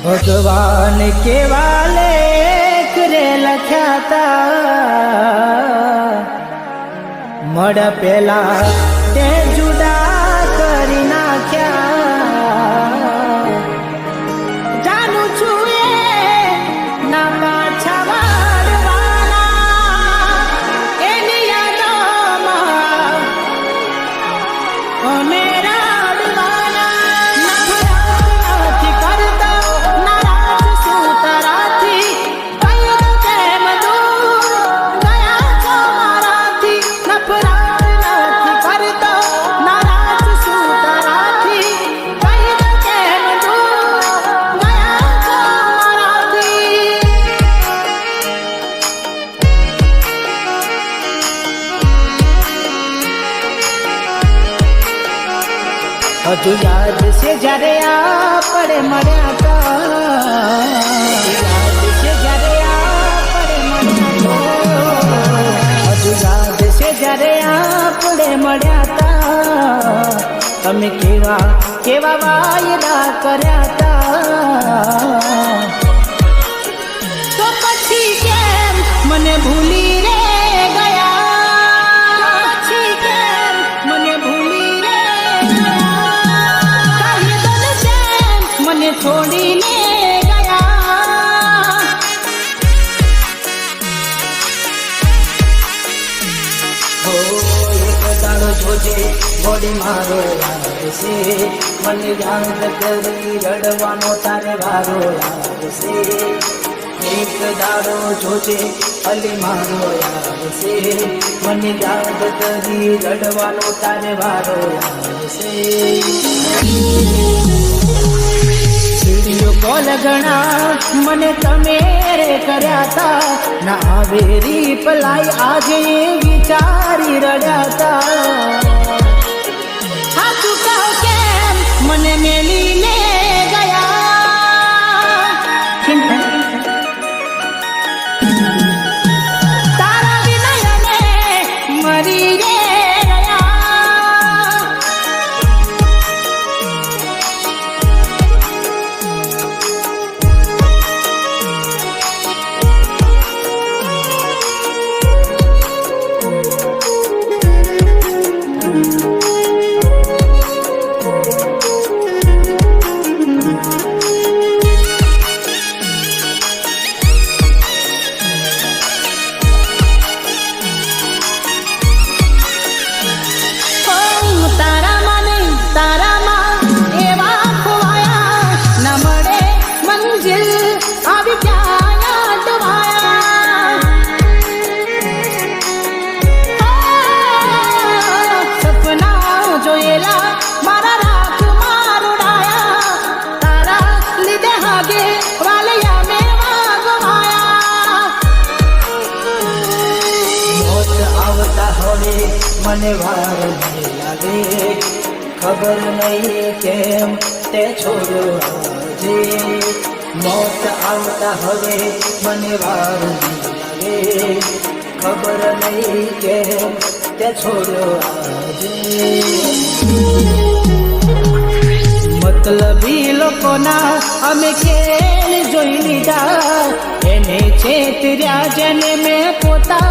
ભગવાન કેવા લેખ રે લખ્યાતા મળ પેલા તે જુદા કરી નાખ્યા જાણું છું એ ના પાછા વાળવાના એની યાદોમાં અમે હજુ યાદ છે જ્યારે આપણે મળ્યા હતા યાદ છે જ્યારે આપણે મળ્યા હજુ યાદ છે જ્યારે આપણે મળ્યા હતા તમે કેવા કેવા વાયદા કર્યા હતા તો પછી કેમ મને ભૂલી રે ગયા પછી કેમ મને ભૂલી રે મને છોડીને ગયા હો એક દાડો જોજે બોડી મારો આવશે મને યાદ કરી રડવાનો તારે વારો આવશે એક દાડો જોજે અલી મારો આવશે મને યાદ કરી રડવાનો તારે વારો આવશે કોલ ગણા મને તમે રે કર્યા તા ના આવે રીપલાઈ આજે વિચારી રડ્યા તા હાચું કહો કેમ મને મેલીને ગયા તારા વિનય મરી રે મને વાર નહીં લાગે ખબર નહીં કેમ તે છોડ્યો આજે મોત આવતા હવે મને વાર નહીં લાગે ખબર નહીં કેમ તે છોડ્યો આજે મતલબી લોકોના અમે ખેલ જોઈ લીધા એને છેતર્યા જેને મેં પોતા